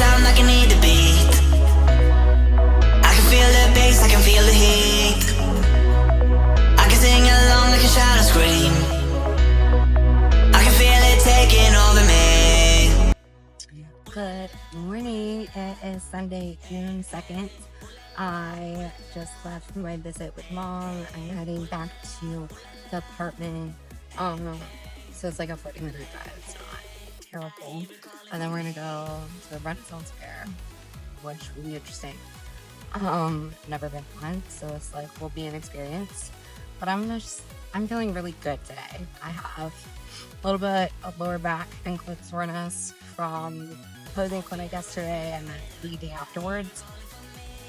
sound like I need a beat. I can feel the bass, I can feel the heat. I can sing along like a shadow scream. I can feel it taking over me. Good morning. It is Sunday, June 2nd. I just left my visit with Mom. I'm heading back to the apartment. So it's like a 40-minute drive. It's not terrible. And then we're gonna go to the Renaissance Fair, which will be interesting. Never been on, so it's like will be an experience. But I'm feeling really good today. I have a little bit of lower back and glute soreness from posing clinic yesterday and then the day afterwards.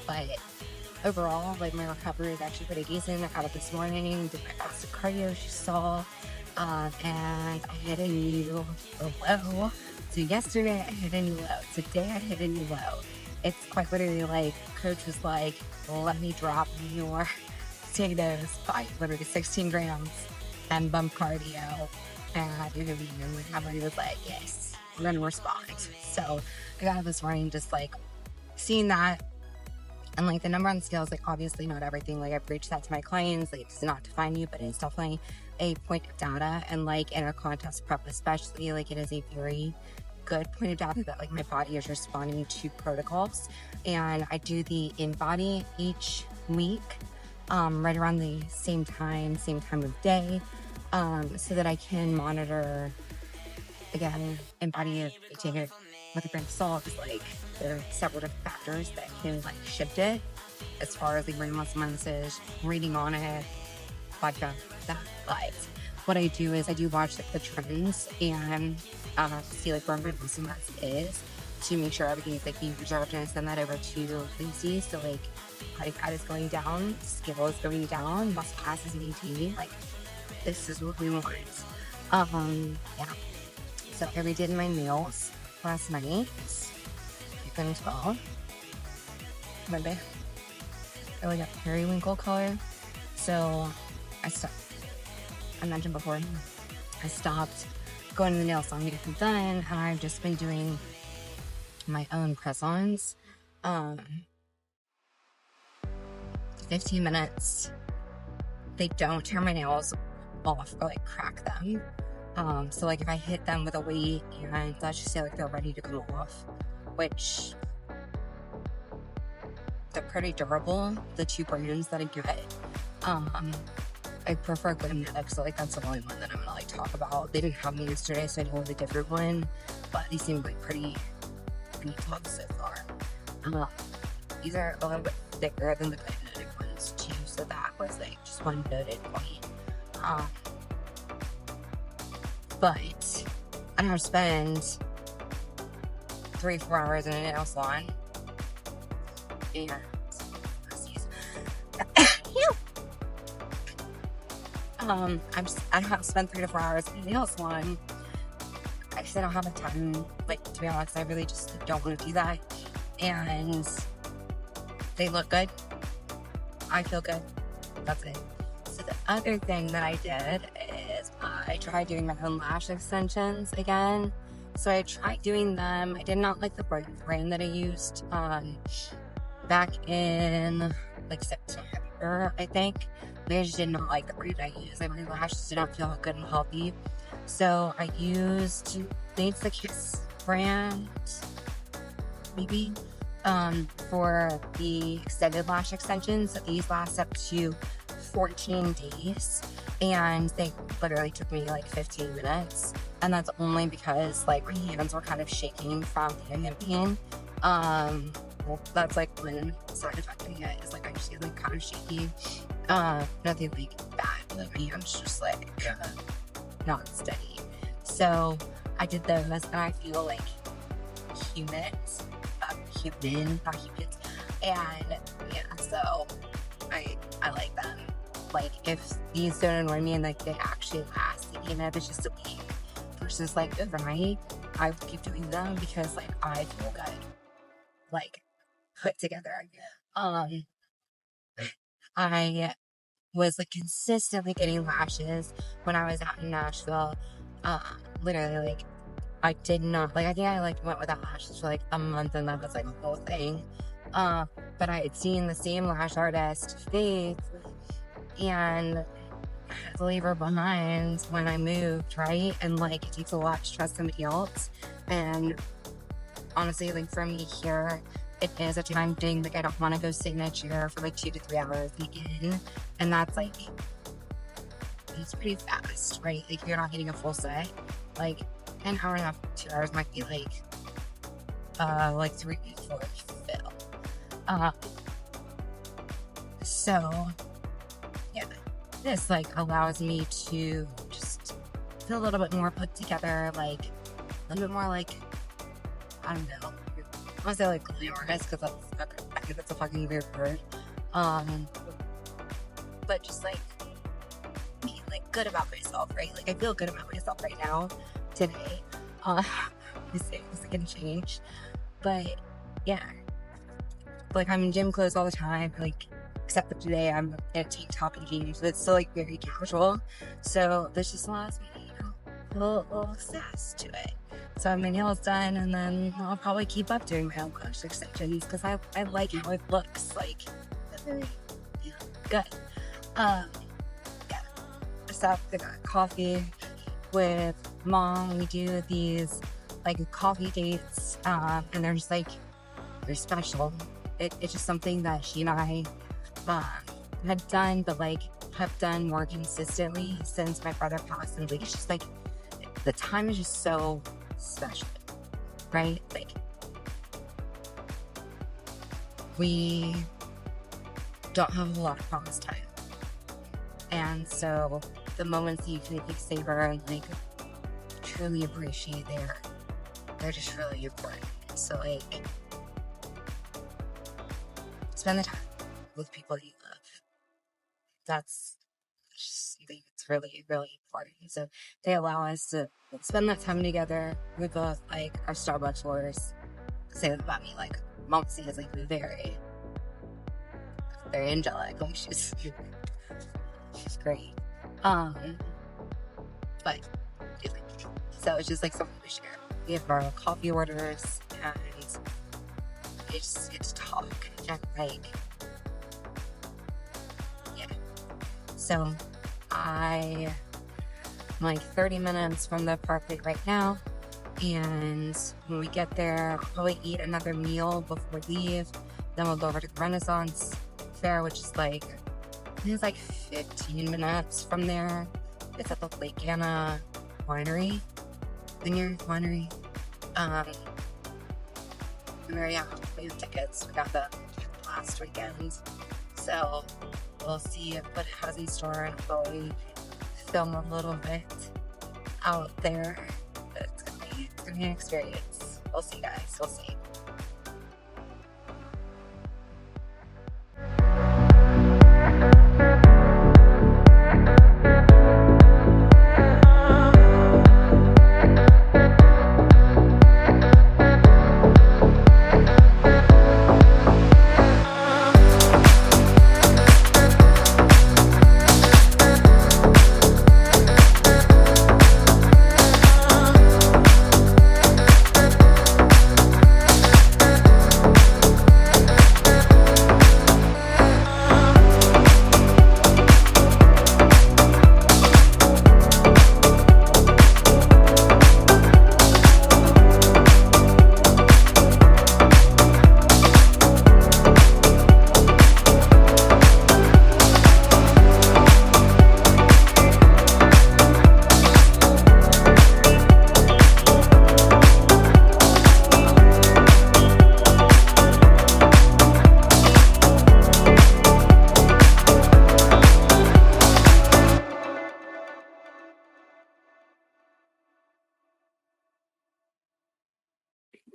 But overall, like, my recovery is actually pretty decent. I got up this morning, did my fasted cardio, as you saw, and I hit a new low. So yesterday I hit a new low. Today I hit a new low. It's quite literally like, coach was like, let me drop your potatoes by literally 16 grams and bump cardio. And you're gonna be like, everybody was like, yes, we're gonna respond. So I got up this morning just like seeing that. And like the number on the scale is like obviously not everything. Like I've reached that to my clients, like it's not define you, but it's definitely a point of data. And like in a contest prep especially, like it is a very good point of data that like my body is responding to protocols. And I do the in-body each week, right around the same time of day, so that I can monitor, again, in-body, if you take it with a grain of salt, like there are several different factors that can like shift it as far as the brain muscle message, reading on it, that. But what I do is I do watch like the trends and see like where my muscle mass is to make sure everything is like being preserved, and I send that over to Lucy. So like body fat is going down, scale is going down, muscle mass is maintaining. Like this is what we want. Yeah. So I redid my nails last night. Chicken 12. Monday. I like a periwinkle color. So I mentioned before, I stopped going to the nail salon to get them done, and I've just been doing my own press-ons. 15 minutes. They don't tear my nails off or like crack them. So like if I hit them with a weight and let's just say like they're ready to come off, which they're pretty durable, the two brands that I get. I prefer Glimnetic, so like that's the only one that I'm gonna like talk about. They didn't have me yesterday, so I know the different one, but these seem like pretty tough so far. These are a little bit thicker than the Glimnetic ones too, so that was like just one noted point. But I don't have to spend 3-4 hours in a nail salon. And I don't have to spend 3 to 4 hours in a nail salon. I just don't have the time, like, to be honest, I really just don't want to do that. And they look good. I feel good. That's it. So the other thing that I did is I tried doing my own lash extensions again. So I tried doing them. I did not like the brand that I used back in like September, I think. I just did not like the brand I used. Like my lashes did not feel good and healthy. So I used, I think it's the Kiss brand, maybe, for the extended lash extensions. These last up to 14 days. And they literally took me like 15 minutes. And that's only because like my hands were kind of shaking from hand pain. Well, that's like one side effect I get is like I just get like kind of shaky. Nothing like bad, like my hands just like not steady. So I did those and I feel like human, not humid. And yeah, so I like them. Like if these don't annoy me and like they actually last, like, even if it's just a week versus like overnight, I will keep doing them because like I feel good, like put together. I was like consistently getting lashes when I was out in Nashville. Literally like I did not, like, I think I, like, went without lashes for, like, a month, and that was, like, a whole thing. But I had seen the same lash artist, Faith, and I had to leave her behind when I moved, right? And, like, it takes a lot to trust somebody else. And honestly, like, for me here, it is a time thing. Like, I don't want to go sit in a chair for, like, 2 to 3 hours again. And that's, like, it's pretty fast, right? Like, you're not getting a full set. Like, an hour and a half, 2 hours might be, like 3 for fill. So, yeah, this, like, allows me to just feel a little bit more put together, like, a little bit more, like, I don't know. I want to say, like, glamorous, because I think that's a fucking weird word. But just, like, being, like, good about myself, right? Like, I feel good about myself right now, today. These things can change. But, yeah. Like, I'm in gym clothes all the time, like, except for today, I'm in a tank top and jeans, but it's still, like, very casual. So, this just allows me, a little sass to it. So I have my nails done, and then I'll probably keep up doing my own lash extensions, because I like how it looks, like, very good. Yeah. So I got coffee with Mom. We do these, like, coffee dates, and they're just, like, they're special. It's just something that she and I had done, but, like, have done more consistently since my brother passed. And, like, it's just, like, the time is just so special, right? Like, we don't have a lot of promise time. And so the moments that you can, like, savor and, like, truly appreciate, they're just really important. So, like, spend the time with people you love. That's just, it's really, really important. So they allow us to spend that time together. We both, like, our Starbucks orders say that about me. Like, Mom says, like, very, very angelic. Like, she's great. But so it's just, like, something we share. We have our coffee orders, and we just get to talk, and, like, yeah. So I'm, like, 30 minutes from the park right now, and when we get there, I'll probably eat another meal before we leave. Then we'll go over to the Renaissance Fair, which is, like, I think it's, like, 15 minutes from there. It's at the Lake Anna Winery. Vineyard Winery. And yeah, we have tickets. We got them last weekend. So we'll see what it has in store, and probably film a little bit out there. But it's gonna be an experience. We'll see, guys. We'll see.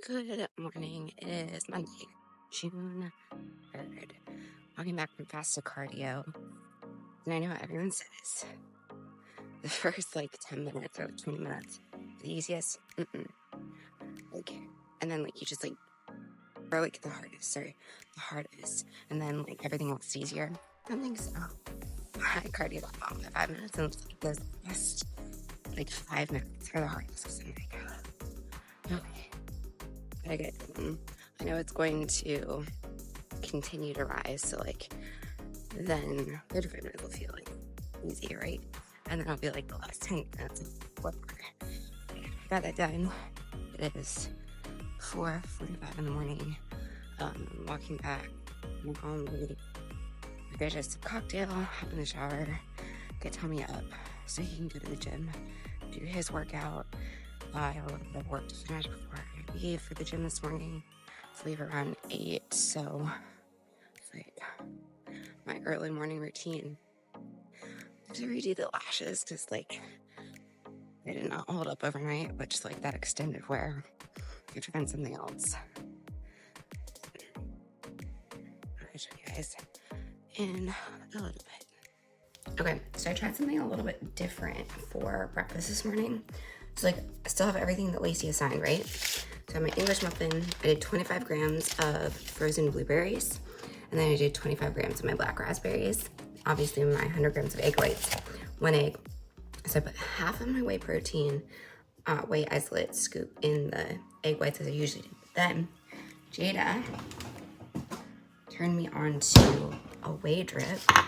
Good morning. It is Monday, June 3rd. Walking back from fasted cardio. And I know everyone says the first, like, 10 minutes or, like, 20 minutes, the easiest. Okay. And then, like, you just, like, or, like, the hardest. And then, like, everything else is easier. I don't think so. My cardio got long for 5 minutes, and it's, like, the last, like, 5 minutes are the hardest. I'm like, I get done, I know it's going to continue to rise. So like, then 35 minutes will feel like easy, right? And then I'll be like the last 10 minutes. Whatever. Got that done. It is 4:45 in the morning. Walking back. I'm home. Get just a cocktail, hop in the shower, get Tommy up so he can go to the gym, do his workout. I have a little bit of work to finish before I leave for the gym this morning. I leave around 8, so it's like my early morning routine. I have to redo the lashes because like they did not hold up overnight, but just like that extended wear, I could find something else. I'll show you guys in a little bit. Okay, so I tried something a little bit different for breakfast this morning. So like, I still have everything that Lacey assigned, right? So my English muffin, I did 25 grams of frozen blueberries, and then I did 25 grams of my black raspberries. Obviously my 100 grams of egg whites, 1 egg. So I put half of my whey protein, whey isolate scoop in the egg whites as I usually do. But then Jada turned me on to a whey drip. I'm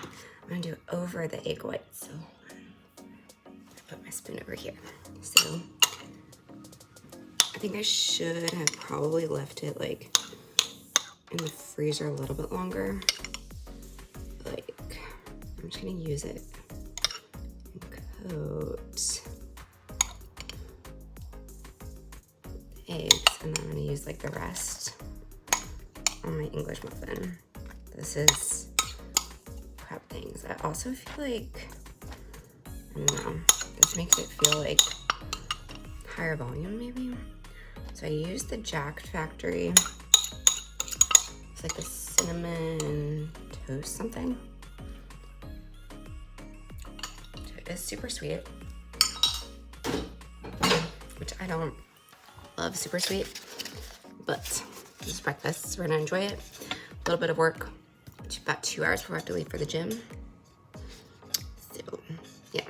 gonna do it over the egg whites. So I put my spoon over here. So I think I should have probably left it like in the freezer a little bit longer. Like, I'm just gonna use it and coat the eggs, and then I'm gonna use like the rest on my English muffin. This is prep things. I also feel like, I don't know, this makes it feel like higher volume maybe. So I use the Jack Factory. It's like a cinnamon toast something. So it's super sweet, which I don't love super sweet, but this is breakfast, so we're gonna enjoy it. A little bit of work, about 2 hours before I have to leave for the gym. So, yeah.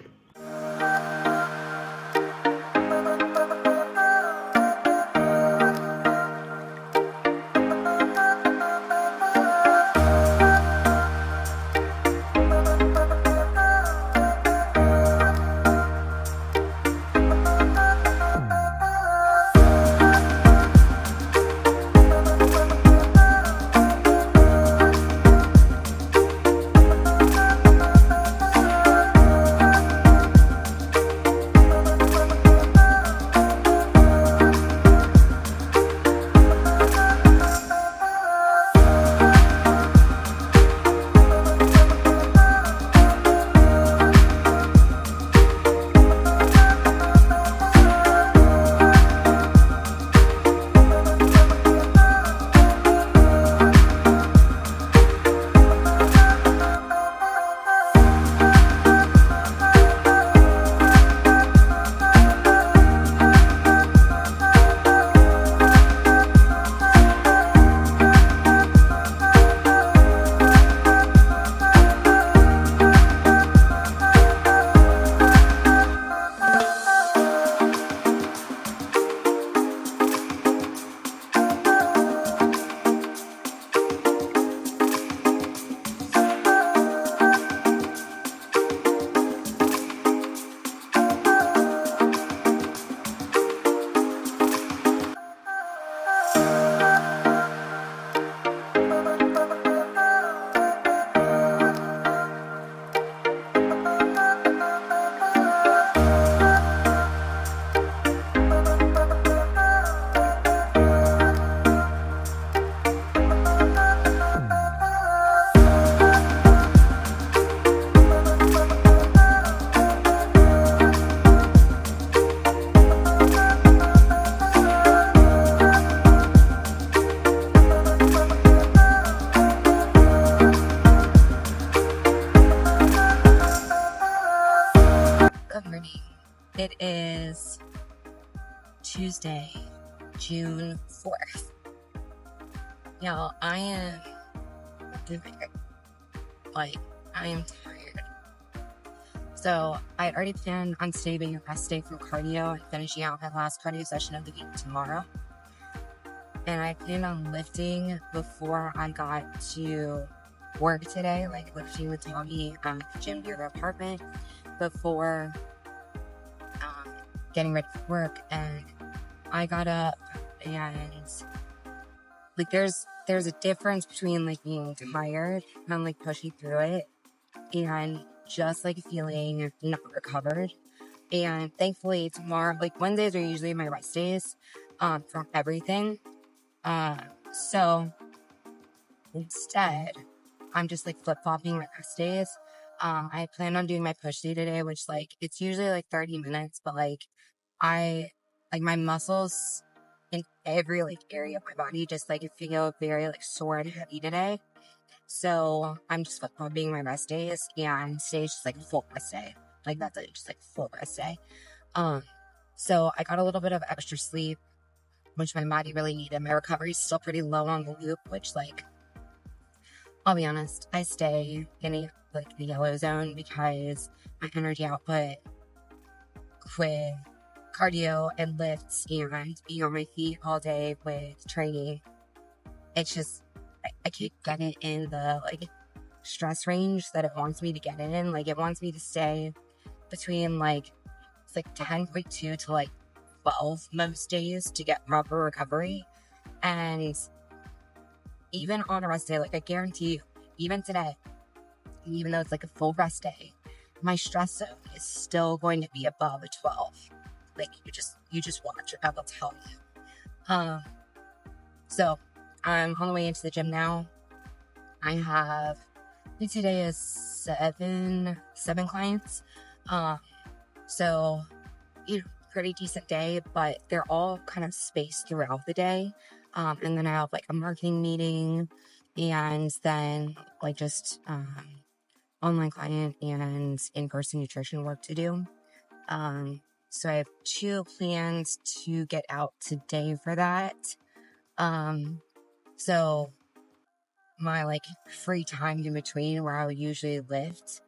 It is Tuesday, June 4th. Y'all, I am like, I am tired. So I already planned on saving a rest day from cardio and finishing out my last cardio session of the week tomorrow. and I planned on lifting before I got to work today, like lifting with Tommy at the gym near the apartment before getting ready for work. And I got up, and like there's a difference between like being tired and like pushing through it and just like feeling not recovered. And thankfully tomorrow, like Wednesdays are usually my rest days from everything. So instead, I'm just like flip-flopping my rest days. I plan on doing my push day today, which like it's usually like 30 minutes, but like my muscles in every like area of my body just like feel very like sore and heavy today. So I'm just flip-flopping my rest days, and today's just like a full rest day. Like that's it, just like full rest day. So I got a little bit of extra sleep, which my body really needed. My recovery is still pretty low on the loop, which like, I'll be honest, I stay in like the yellow zone because my energy output with cardio and lifts and being on my feet all day with training, it's just, I can't get it in the like stress range that it wants me to get it in. Like it wants me to stay between like, it's like 10.2 to like 12 most days to get proper recovery. And even on a rest day, like I guarantee you, even today, even though it's like a full rest day, my stress zone is still going to be above a 12. Like you just watch, I will tell you. So I'm on the way into the gym now. I think today is seven clients. So, you know, pretty decent day, but they're all kind of spaced throughout the day. And then I have like a marketing meeting, and then like just online client and in-person nutrition work to do. So I have 2 plans to get out today for that. So my like free time in between where I would usually lift,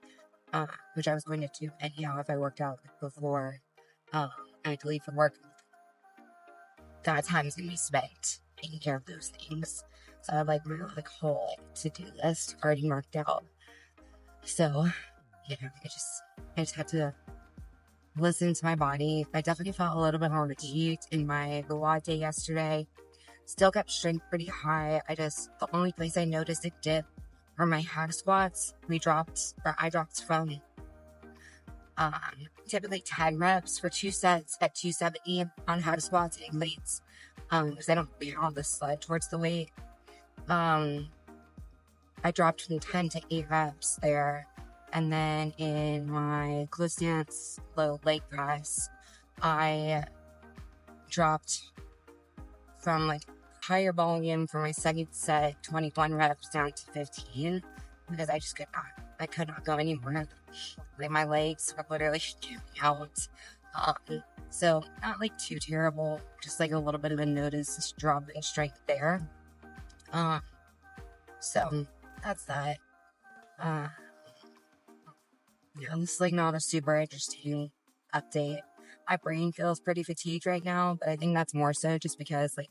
which I was going to do anyhow if I worked out before I had to leave from work, that time is going to be spent taking care of those things. So I have like my like whole to-do list already marked out. So, you know, I just had to listen to my body. I definitely felt a little bit more fatigued in my quad day yesterday. Still kept strength pretty high. The only place I noticed it dip are my hack squats. I dropped from typically 10 reps for 2 sets at 270 on hack squats and weights. Because I don't bear on the sled towards the weight. I dropped from 10 to 8 reps there. And then in my close stance low leg press, I dropped from like higher volume for my second set, 21 reps down to 15, because I could not go anymore. Like my legs were literally shooting out. So not like too terrible, just like a little bit of a notice drop in strength there. So that's that. Yeah, this is like not a super interesting update. My brain feels pretty fatigued right now, but I think that's more so just because like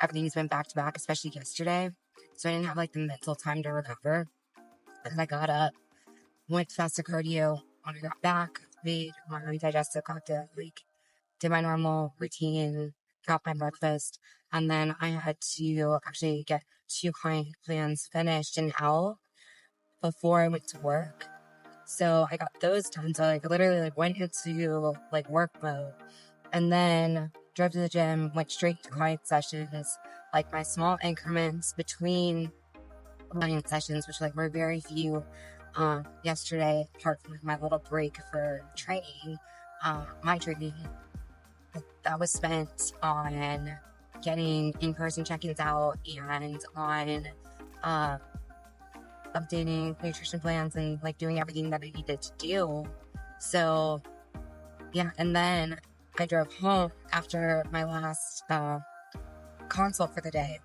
everything's been back to back, especially yesterday. So I didn't have like the mental time to recover. And I got up, went to faster cardio. When I got back, made my digestive cocktail, like did my normal routine, got my breakfast, and then I had to actually get 2 client plans finished and out before I went to work. So I got those done. So like literally like went into like work mode, and then drove to the gym, went straight to client sessions, like my small increments between client sessions, which like were very few yesterday, apart from my little break for training, my training that was spent on getting in-person check-ins out and on updating nutrition plans and like doing everything that I needed to do. So yeah, and then I drove home after my last consult for the day,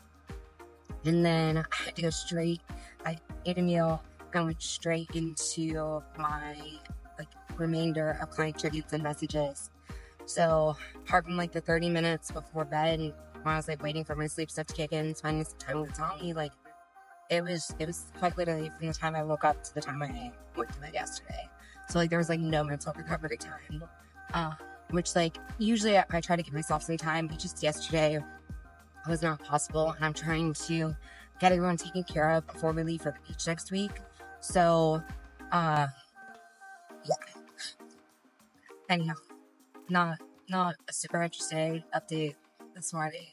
and then I had to go straight. I ate a meal and went straight into my like remainder of client check-ins and messages. So apart from like the 30 minutes before bed while I was like waiting for my sleep stuff to kick in, spending some time with Tommy, like it was quite literally from the time I woke up to the time I went to bed yesterday. So like there was like no mental recovery time. Which like usually I try to give myself some time, but just yesterday was not possible, and I'm trying to get everyone taken care of before we leave for the beach next week. So yeah. Anyhow, not a super interesting update this morning.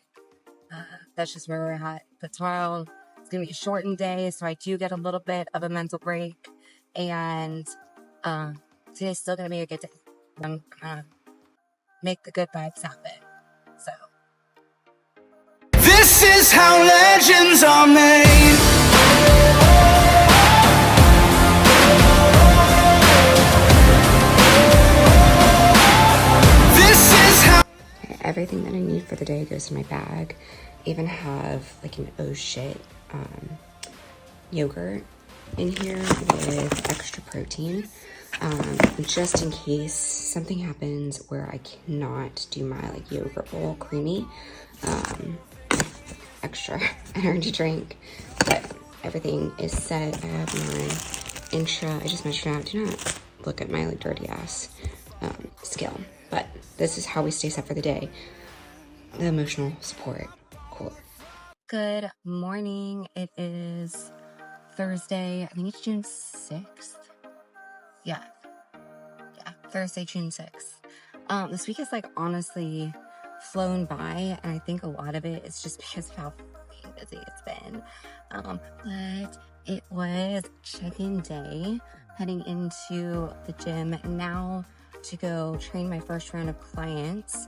That's just where we're at. But tomorrow it's gonna be a shortened day, so I do get a little bit of a mental break, and today's still gonna be a good day. I'm gonna make the good vibes happen. So This is how legends are made. This is how everything that I need for the day goes in my bag. I even have like an oh shit yogurt in here with extra protein, just in case something happens where I cannot do my like yogurt bowl creamy. Extra energy drink, but everything is set. I have my intra. I just measured out. Do not look at my like dirty ass scale, but this is how we stay set for the day. The emotional support core. Good morning. It is Thursday. I think it's June 6th. Yeah, Thursday, June 6th. This week is like honestly flown by, and I think a lot of it is just because of how busy it's been. But it was check-in day, heading into the gym now to go train my first round of clients.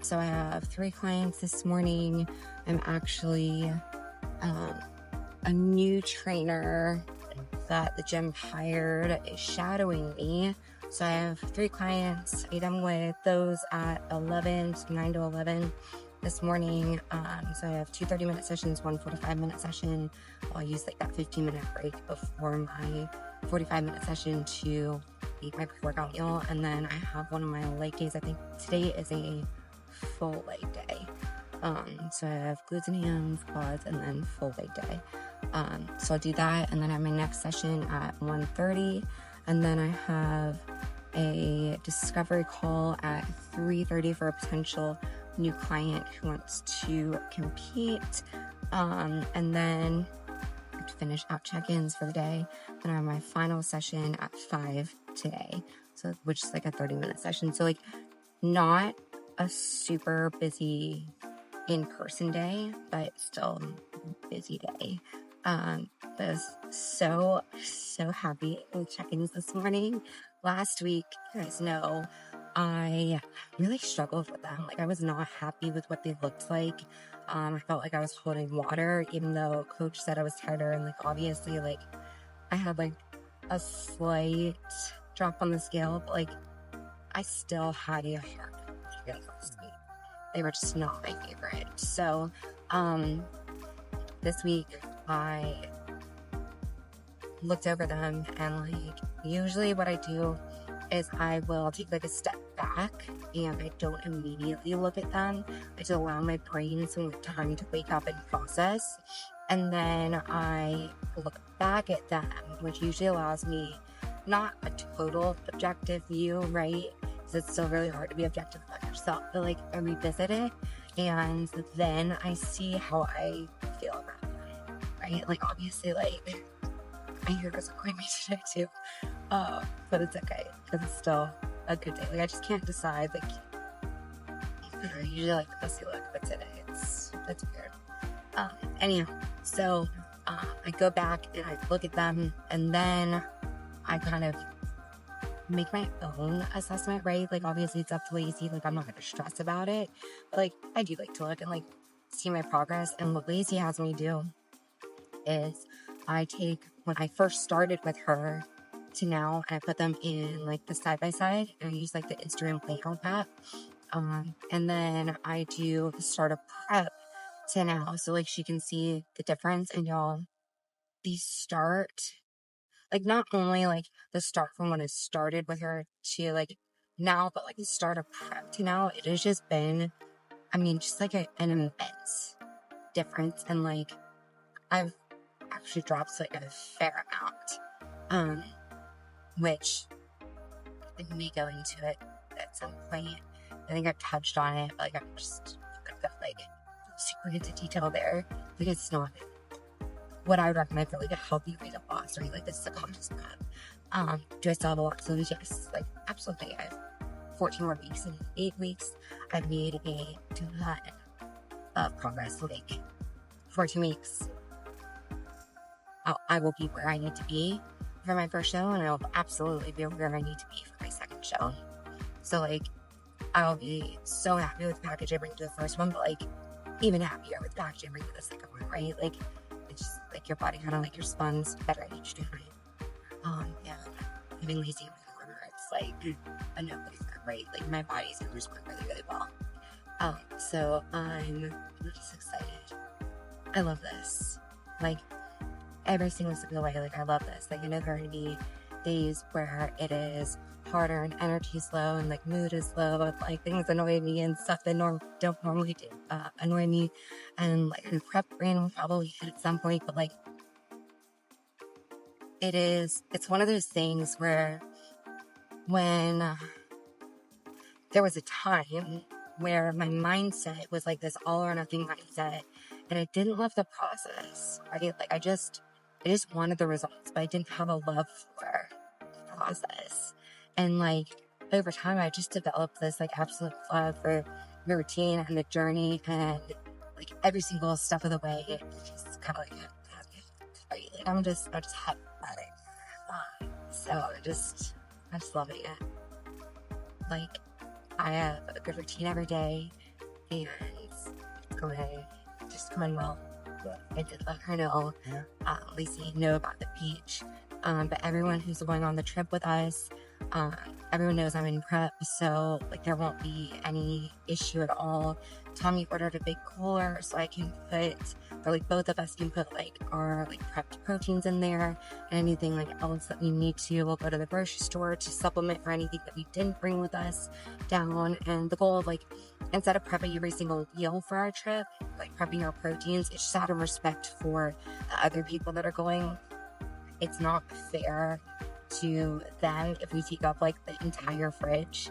So I have 3 clients this morning. I'm actually a new trainer that the gym hired is shadowing me. So I have 3 clients. I done with those at 9 to 11 this morning. So I have 2 30-minute sessions, 1 45-minute session. I'll use like that 15-minute break before my 45-minute session to eat my pre-workout meal. And then I have one of my leg days. I think today is a full leg day. So I have glutes and hams, quads, and then full leg day. So I'll do that, and then I have my next session at 1:30, and then I have a discovery call at 3:30 for a potential new client who wants to compete. And then to finish out check-ins for the day. Then I have my final session at 5 today, so which is like a 30-minute session. So like not a super busy in-person day, but still busy day. But I was so happy with check-ins this morning. Last week, you guys know, I really struggled with them. Like I was not happy with what they looked like. I felt like I was holding water, even though coach said I was tighter, and like obviously like I had like a slight drop on the scale, but like I still had a hard time last week. They were just not my favorite. So this week I looked over them, and like usually what I do is I will take like a step back and I don't immediately look at them. I just allow my brain some time to wake up and process, and then I look back at them, which usually allows me not a total objective view, right? Because it's still really hard to be objective about yourself, but like I revisit it, and then I see how I feel about it, right? Like obviously like my hair doesn't quite me today too, but it's okay because it's still a good day. Like I just can't decide. Like I usually like the pussy look, but today it's weird. Anyhow, so I go back and I look at them, and then I kind of make my own assessment, right? Like obviously it's up to Lazy. Like I'm not gonna stress about it, but like I do like to look and like see my progress. And what Lazy has me do is I take when I first started with her to now, and I put them in like the side by side, and I use like the Instagram playground app. And then I do the startup prep to now, so like she can see the difference. And y'all, these start like not only like the start from when I started with her to like now, but like the startup prep to now, it has just been I mean, just like an immense difference. And like, I've actually dropped like a fair amount, which I may go into it at some point. I think I've touched on it, but like, I'm just gonna go like super into detail there because it's not what I would recommend for like a healthy rate of loss or like this subconscious prep. Do I still have a lot to lose? Yes, like absolutely. I have 14 more weeks. In 8 weeks, I've made a ton of progress. Like 14 weeks, I will be where I need to be for my first show, and I'll absolutely be where I need to be for my second show. So like, I'll be so happy with the package I bring to the first one, but like even happier with the package I bring to the second one, right? Like, it's just like your body kind of like responds better each time. Yeah, having lazy in my corner, it's like a no place, right? Like my body's gonna respond really, really well. So I'm just excited. I love this. Like every single step of the way, like I love this. Like I know there are gonna be days where it is harder and energy's low and like mood is low and like things annoy me and stuff that don't normally annoy me, and like prep brain will probably hit at some point, but like it's one of those things where when there was a time where my mindset was like this all or nothing mindset, and I didn't love the process, right? Like I just wanted the results, but I didn't have a love for the process. And like over time, I just developed this like absolute love for the routine and the journey, and like every single step of the way, it's just kind of like, right? Like I'm just happy about it. So I'm just loving it. Like I have a good routine every day, and it's going well. I did let her know, Lacey know about the peach. But everyone who's going on the trip with us, everyone knows I'm in prep, so like there won't be any issue at all. Tommy ordered a big cooler so I can put, or like both of us can put like our like prepped proteins in there, and anything like else that we need to, we'll go to the grocery store to supplement for anything that we didn't bring with us down. And the goal of like, instead of prepping every single meal for our trip, like prepping our proteins, it's just out of respect for the other people that are going. It's not fair to them if we take up like the entire fridge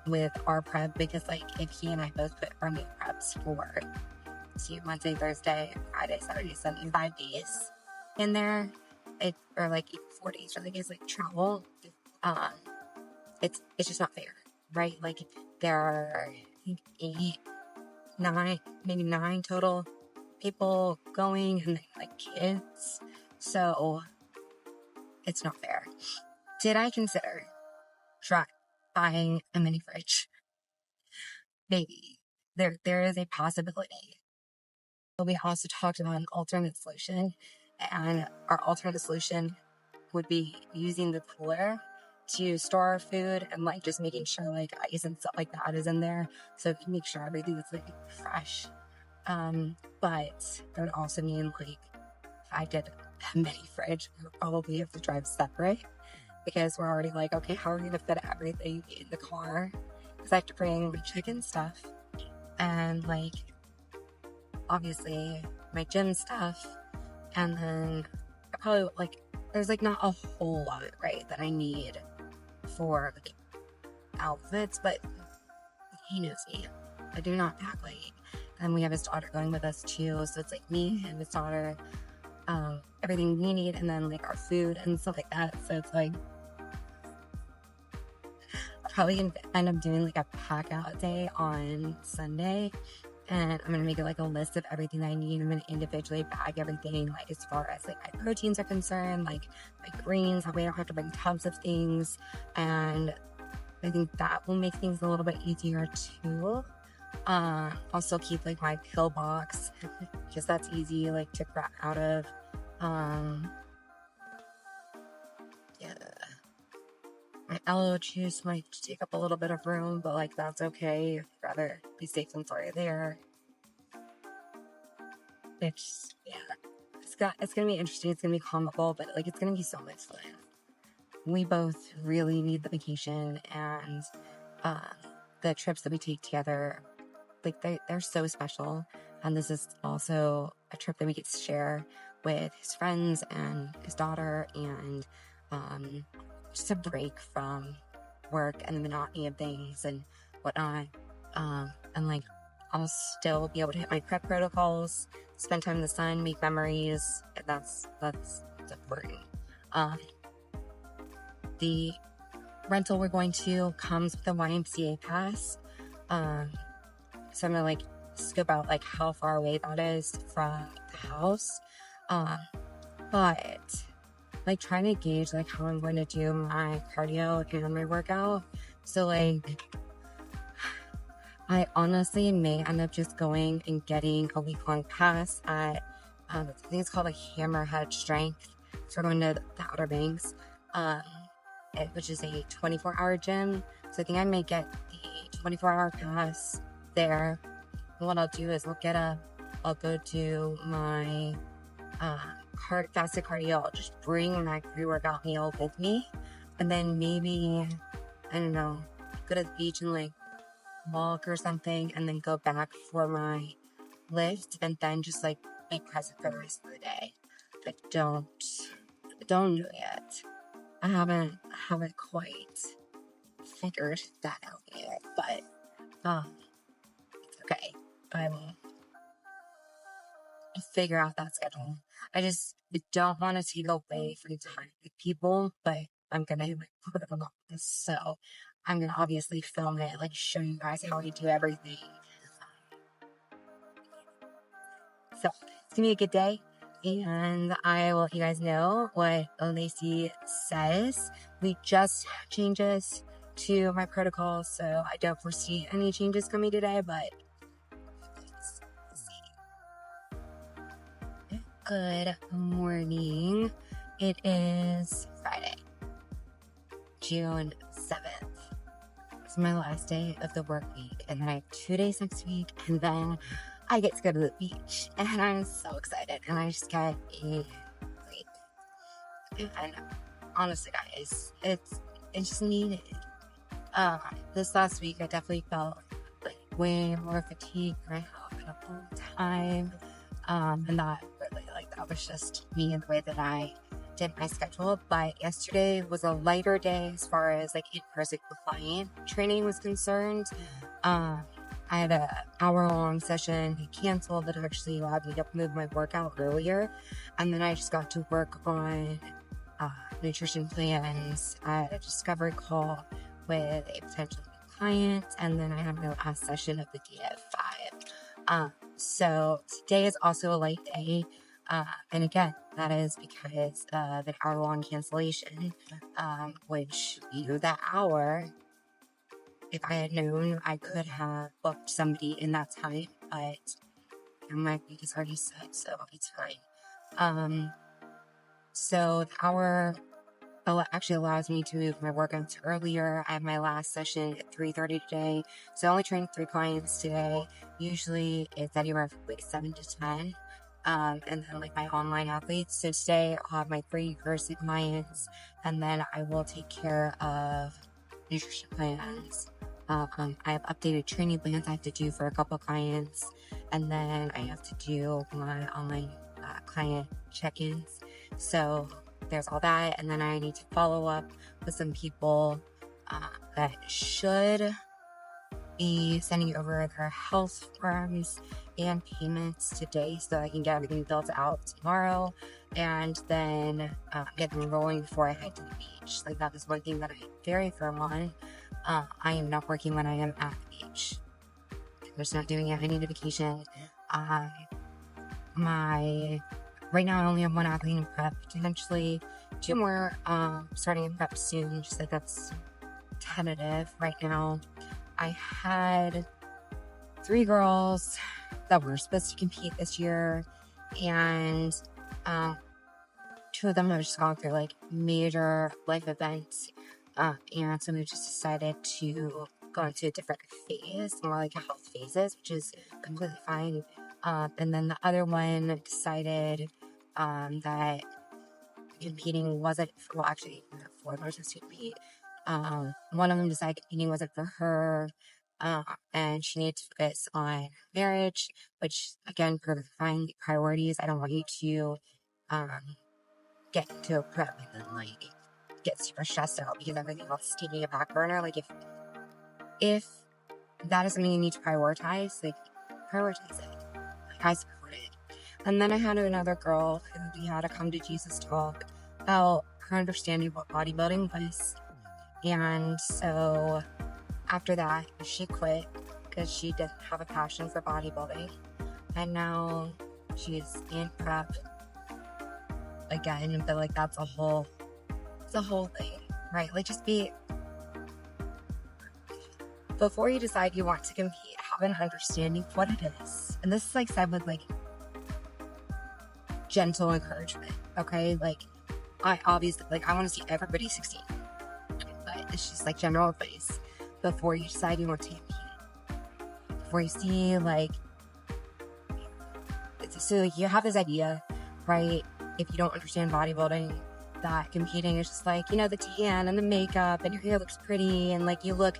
with our prep, because like if he and I both put our meal preps for Wednesday, Thursday, Friday, Saturday, Sunday, 5 days in there, or like 4 days for the days like travel, it's just not fair, right? Like there are I think 8, 9, maybe 9 total people going, and then like kids, so it's not fair. Did I consider buying a mini fridge? Maybe. There is a possibility. But we also talked about an alternate solution, and our alternate solution would be using the cooler to store our food, and like just making sure like ice and stuff like that is in there, so we can make sure everything is like fresh. But that would also mean like if I did a mini fridge, we would probably have to drive separate, because we're already like, okay, how are we gonna fit everything in the car? Because I have to bring my chicken stuff and like obviously my gym stuff, and then I probably like there's like not a whole lot, right, that I need for like outfits, but he knows me. I do not pack light. And we have his daughter going with us too, so it's like me and his daughter, everything we need, and then like our food and stuff like that. So it's like I'm probably gonna end up doing like a pack out day on Sunday, and I'm gonna make it like a list of everything I need. I'm gonna individually bag everything, like as far as like my proteins are concerned, like my greens, that way I don't have to bring tubs of things, and I think that will make things a little bit easier too. I'll still keep like my pill box, because that's easy like to grab out of. Yeah, my aloe juice might take up a little bit of room, but like that's okay. I'd rather be safe than sorry there. It's gonna be interesting. It's gonna be comical, but like it's gonna be so much fun. We both really need the vacation, and the trips that we take together, like they're so special. And this is also a trip that we get to share with his friends and his daughter, and just a break from work and the monotony of things and whatnot. And like, I'll still be able to hit my prep protocols, spend time in the sun, make memories. That's important. The rental we're going to comes with a YMCA pass. So I'm gonna like scope out like how far away that is from the house. But like trying to gauge like how I'm going to do my cardio and my workout. So like, I honestly may end up just going and getting a week-long pass at, I think it's called like Hammerhead Strength. So we're going to the Outer Banks, which is a 24-hour gym. So I think I may get the 24-hour pass there. And what I'll do is I'll go do my fasted cardio. I'll just bring my pre-workout meal with me, and then maybe, I don't know, go to the beach and like walk or something, and then go back for my lift, and then just like be present for the rest of the day. But don't know yet. I haven't quite figured that out yet, but it's okay. I will figure out that schedule. I don't want to take away from time with people, but I'm gonna hit my protocol on this, so I'm gonna obviously film it, like show you guys how I do everything. So it's gonna be a good day, and I will let you guys know what Lacey says. We just have changes to my protocol, so I don't foresee any changes coming today, but let's see. Good morning. It is Friday, June 7th. It's my last day of the work week, and then I have 2 days next week, and then I get to go to the beach, and I'm so excited, and I just got a break. And honestly, guys, it's just needed. This last week, I definitely felt like way more fatigued than I have in a long time, and that really, like, that was just me and the way that I did my schedule. But yesterday was a lighter day as far as like in-person client training was concerned. I had an hour-long session canceled that actually allowed me to move my workout earlier, and then I just got to work on nutrition plans. I had a discovery call with a potential client, and then I have my last session of the day at 5. So today is also a light day. And again, that is because of an hour-long cancellation, which, that hour, if I had known, I could have booked somebody in that time, but my week is already set, so it's fine. So the hour actually allows me to move my workouts earlier. I have my last session at 3:30 today, so I only trained 3 clients today. Usually it's anywhere from like 7 to 10. And then like my online athletes. So today I'll have my 3 in-person clients, and then I will take care of nutrition plans. I have updated training plans I have to do for a couple clients, and then I have to do my online client check-ins. So there's all that, and then I need to follow up with some people that should be sending over their health forms and payments today, so I can get everything built out tomorrow, and then get them rolling before I head to the beach. Like, that is one thing that I'm very firm on. I am not working when I am at the beach. I'm just not doing it. I need a vacation. Right now I only have 1 athlete in prep, potentially 2 more starting in prep soon, just like that's tentative right now. I had 3 girls that were supposed to compete this year, and 2 of them have just gone through like major life events, and so we just decided to go into a different phase, more like a health phases, which is completely fine. And then the other one decided that competing wasn't, well, actually, 4 persons to compete. One of them decided competing wasn't for her. and she needs to focus on marriage, which again, find priorities. I don't want you to get into a prep and then like get super stressed out because everything else is taking a back burner. Like if that is something you need to prioritize, like prioritize it. Like I support it. And then I had another girl who we had a come to Jesus talk about her understanding what bodybuilding was. And so after that, she quit because she didn't have a passion for bodybuilding. And now she's in prep again, but like it's a whole thing, right? Like just before you decide you want to compete, have an understanding of what it is. And this is like said with like gentle encouragement, okay? Like I obviously, like I want to see everybody succeed, but it's just like general advice before you decide you want to compete. Before you see like, so like you have this idea, right? If you don't understand bodybuilding, that competing is just like, you know, the tan and the makeup and your hair looks pretty and like you look,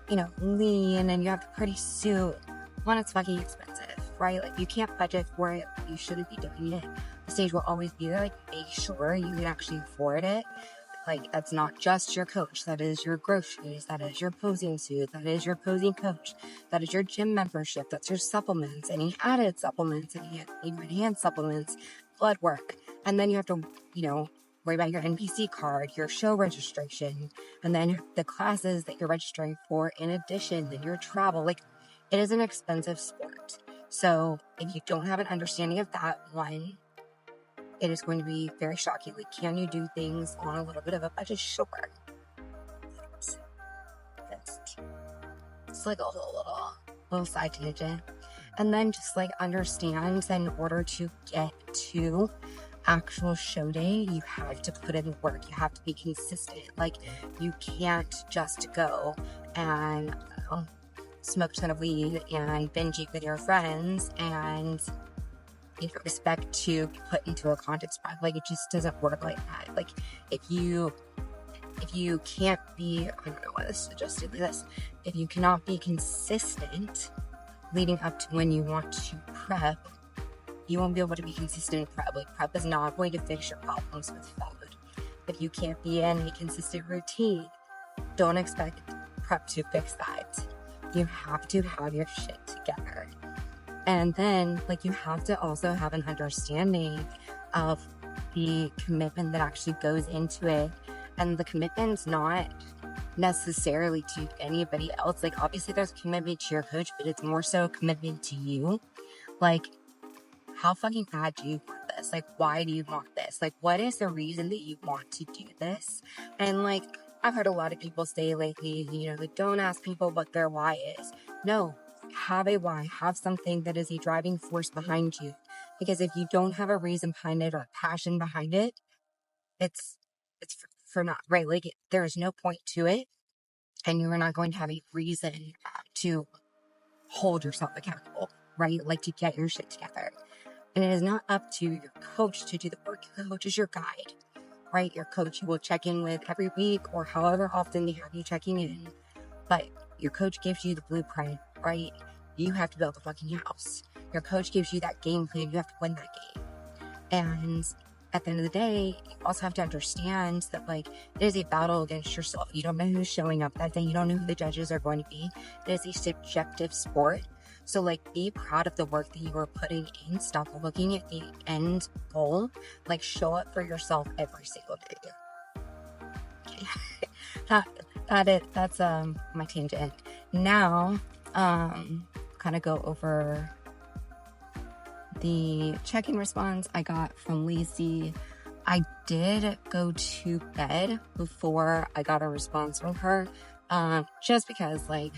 you know, lean and you have the pretty suit. One, it's fucking expensive, right? Like you can't budget for it. You shouldn't be doing it. The stage will always be there. Like make sure you can actually afford it. Like that's not just your coach. That is your groceries. That is your posing suit. That is your posing coach. That is your gym membership. That's your supplements, any added supplements, any enhanced supplements, blood work. And then you have to, you know, worry about your NPC card, your show registration, and then the classes that you're registering for in addition, then your travel. Like it is an expensive sport. So if you don't have an understanding of that, one, it is going to be very shocking. Like, can you do things on a little bit of a budget? Sure. It's like a whole little side tangent. And then just like understand that in order to get to actual show day, you have to put in work. You have to be consistent. Like you can't just go and smoke a ton of weed and binge eat with your friends and you know, expect to put into a content spot. Like it just doesn't work like that. Like if you can't be, I don't know why this is suggested like this, if you cannot be consistent leading up to when you want to prep, you won't be able to be consistent in prep. Like prep is not going to fix your problems with food. If you can't be in a consistent routine, don't expect prep to fix that. You have to have your shit together. And then, like, you have to also have an understanding of the commitment that actually goes into it. And the commitment's not necessarily to anybody else. Like, obviously, there's commitment to your coach, but it's more so commitment to you. Like, how fucking bad do you want this? Like, why do you want this? Like, what is the reason that you want to do this? And, like, I've heard a lot of people say lately, you know, like, don't ask people what their why is. No. Have a why, have something that is a driving force behind you. Because if you don't have a reason behind it or a passion behind it, it's for not, right? Like there is no point to it and you are not going to have a reason to hold yourself accountable, right? Like to get your shit together. And it is not up to your coach to do the work. Your coach is your guide, right? Your coach you will check in with every week or however often they have you checking in. But your coach gives you the blueprint, right? You have to build the fucking house. Your coach gives you that game plan. You have to win that game. And at the end of the day, you also have to understand that, like, it is a battle against yourself. You don't know who's showing up that day. You don't know who the judges are going to be. It is a subjective sport. So, like, be proud of the work that you are putting in. Stop looking at the end goal. Like, show up for yourself every single day. Okay. That's my tangent. Now, kind of go over the check-in response I got from Lacey. I did go to bed before I got a response from her, just because, like,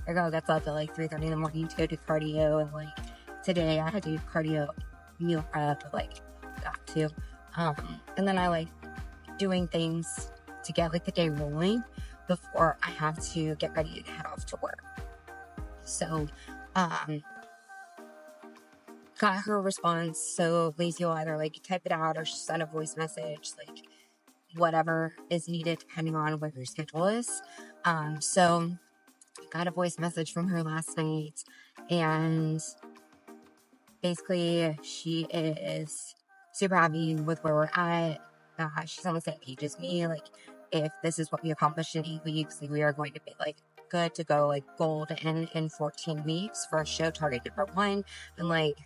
our girl gets up at like 3:30 in the morning to go do cardio, and like today I had to do cardio meal prep, like got to, and then I like doing things to get like the day rolling before I have to get ready to head off to work. So, got her response. So Lacey will either like type it out or send a voice message, like whatever is needed depending on what your schedule is. So got a voice message from her last night, and basically she is super happy with where we're at. She's on the same page as me. Like, if this is what we accomplished in 8 weeks, like, we are going to be like good to go, like gold in 14 weeks for show target number 1, and like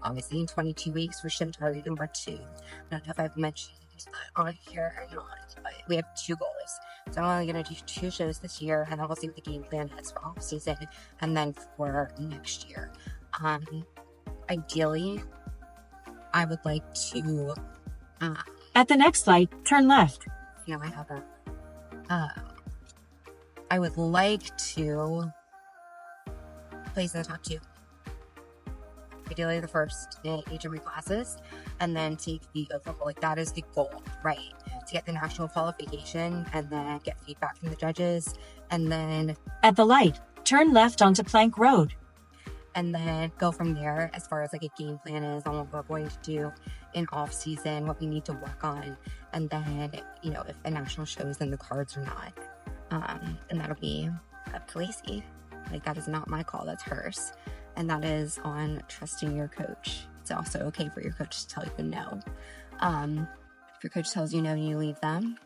obviously in 22 weeks for show target number 2. I don't know if I've mentioned that on here or not, but we have 2 goals. So I'm only going to do 2 shows this year, and then we'll see what the game plan is for off season and then for next year. Ideally, I would like to, at the next light, turn left. I have I would like to place in the top 2. Ideally the first in each of my classes, and then take the overall, like that is the goal, right? To get the national qualification and then get feedback from the judges, and then at the light, turn left onto Plank Road. And then go from there as far as like a game plan is on what we're going to do in off season, what we need to work on, and then if the national shows in the cards or not, and that'll be up to Lacey. Like, that is not my call, that's hers, and that is on trusting your coach. It's also okay for your coach to tell you no. If your coach tells you no and you leave them,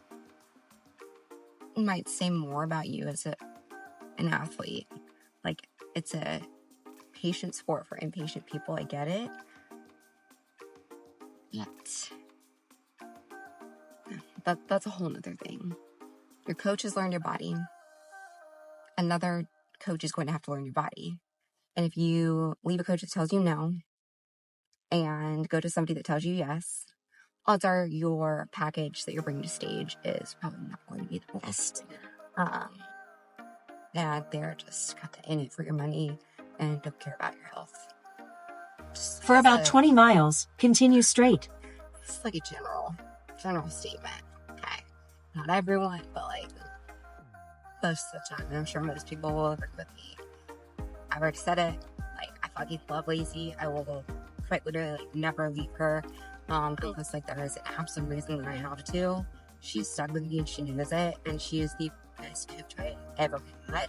it might say more about you as an athlete. Like, it's a patient sport for impatient people, I get it. But that's a whole nother thing. Your coach has learned your body. Another coach is going to have to learn your body. And if you leave a coach that tells you no and go to somebody that tells you yes, odds are your package that you're bringing to stage is probably not going to be the best. And they're just got to in it for your money and don't care about your health. For about 20 miles, continue straight. It's like a general statement. Okay. Not everyone, but like most of the time. And I'm sure most people will agree with me. I already said it. Like, I fucking love Lacey. I will quite literally never leave her. Because like there is an absolute reason that I have to. She's stuck with me and she knows it. And she is the best coach I ever had.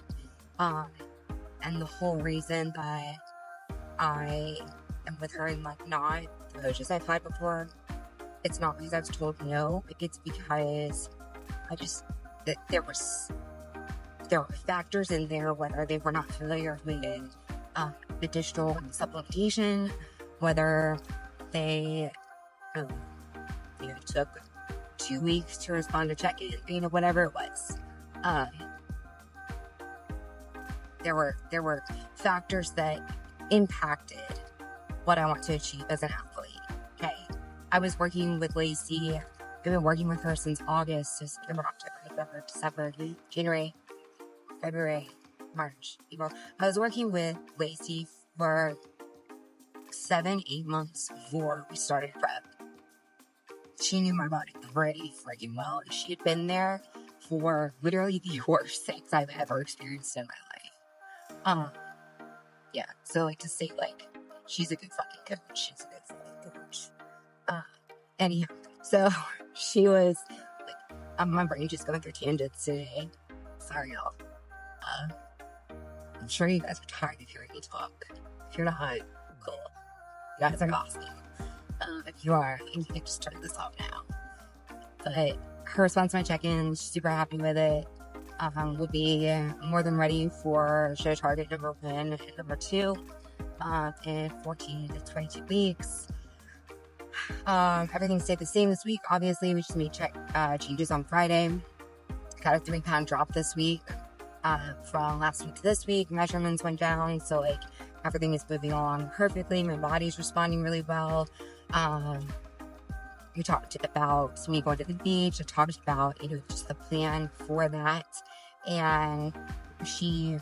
And the whole reason that I am with her and like not the coaches I've had before, it's not because I was told no. It's because there were factors in there, whether they were not familiar with the digital supplementation, whether they took 2 weeks to respond to check-in, whatever it was. There were factors that impacted what I want to achieve as an athlete. Okay, I was working with Lacey. I've been working with her since August, so September, October, November, December, January, February, March, April. I was working with Lacey for 7-8 months before we started prep. She knew my body pretty freaking well. She had been there for literally the worst things I've ever experienced in my life. Yeah, so like to say like she's a good fucking coach. She's a good fucking coach. Anyhow, so she was like, my brain just going through tangents today. Sorry, y'all. I'm sure you guys are tired of hearing me talk. If you're not, cool. You guys are awesome. If you are, you can just turn this off now. But her response to my check-in, she's super happy with it. Will be more than ready for show target number 1 and number 2 in 14 to 22 weeks. Everything stayed the same this week. Obviously, we just made changes on Friday. Got a 3-pound drop this week from last week to this week. Measurements went down, so like everything is moving along perfectly. My body's responding really well. We talked about me going to the beach. I talked about just the plan for that, and she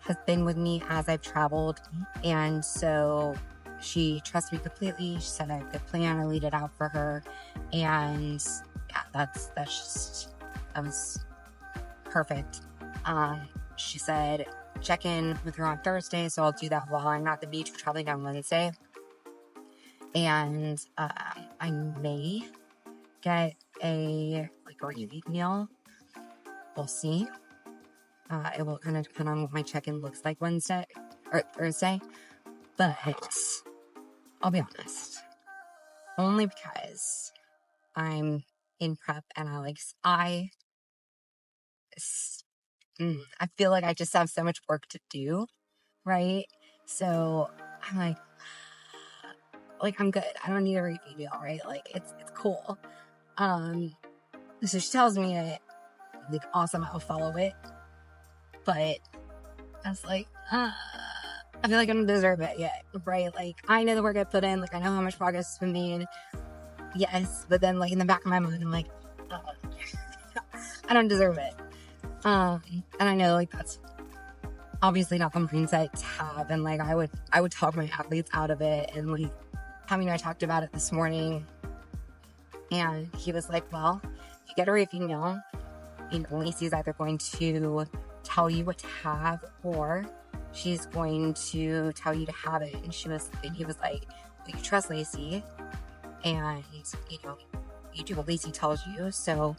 has been with me as I've traveled, and so she trusts me completely. She said I have a good plan. I laid it out for her, and yeah, that was perfect. She said check in with her on Thursday, so I'll do that while I'm at the beach. We're traveling down Wednesday, and I may get a reunion meal. We'll see. It will kind of depend on what my check-in looks like Wednesday or Thursday. But I'll be honest, only because I'm in prep and I feel like I just have so much work to do, right? So I'm like I'm good. I don't need a repeat meal, right? Like it's cool. So she tells me it, like awesome, I'll follow it. But I was like, I feel like I don't deserve it yet, right? Like I know the work I put in, like I know how much progress has been made. Yes, but then like in the back of my mind, I'm like, I don't deserve it. And I know like that's obviously not the mindset to have, and like I would talk my athletes out of it, and like Tommy and I talked about it this morning, and he was like, well, if you get a refeed meal, you know, Lacey's either going to tell you what to have, or she's going to tell you to have it. And he was like, well, you trust Lacey, and you know, you do what Lacey tells you. So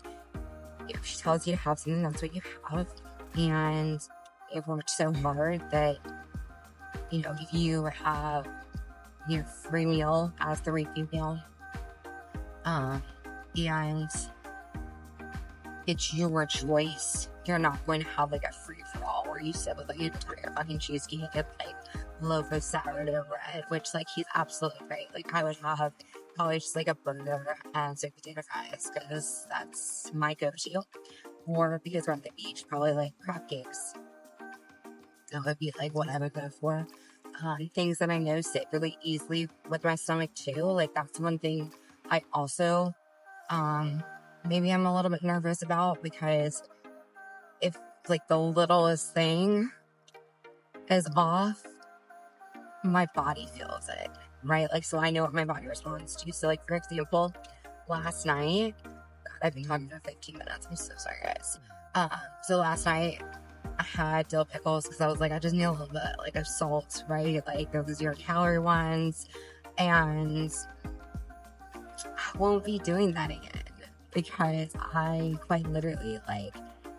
if she tells you to have something, that's what you have. And it worked so hard that, you know, if you have your free meal as the refeed meal, and it's your choice, you're not going to have like a free-for-all where you sit with like an entire fucking cheesecake and like loaf of sourdough bread, which like he's absolutely right. Like I would have probably just like a burger and sweet potato fries because that's my go-to. Or because we're at the beach, probably like crab cakes. That would be like what I would go for. Things that I know sit really easily with my stomach too. Like that's one thing I also maybe I'm a little bit nervous about, because if like the littlest thing is off, my body feels it, right? Like, so I know what my body responds to. So like, for example, last night, God, I've been talking for 15 minutes. I'm so sorry, guys. So last night I had dill pickles because I was like, I just need a little bit like of salt, right? Like those 0-calorie ones. And I won't be doing that again, because I quite literally like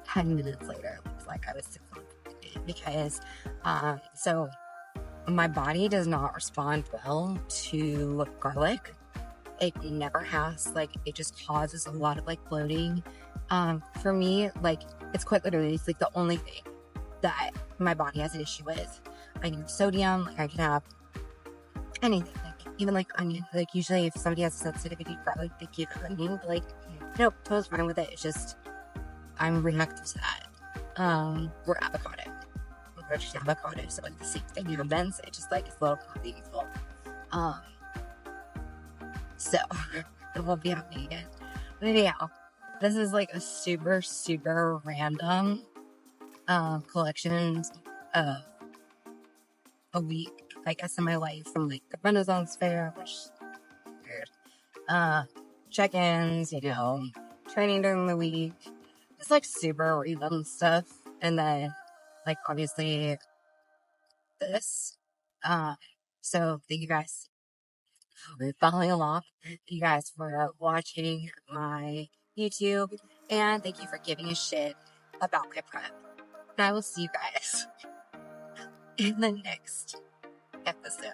10 minutes later looked like I was sick, because so my body does not respond well to garlic. It never has. Like it just causes a lot of like bloating. For me, like it's quite literally, it's like the only thing that my body has an issue with. I can have sodium, like I can have anything, like even like onion. Like usually if somebody has a sensitivity to garlic, they keep onion, but like nope, totally fine with it. It's just I'm reactive to that. Or avocado. Or just avocado, so like the same thing. You know, Ben's it just like it's a little painful. So it won't be happening again. But anyhow, this is like a super, super random collection of a week, I guess, in my life, from like the Renaissance Fair, which is weird. Check-ins, you know, training during the week, just like super random stuff. And then like obviously this. So thank you guys for following along. Thank you guys for watching my YouTube, and thank you for giving a shit about my prep. And I will see you guys in the next episode.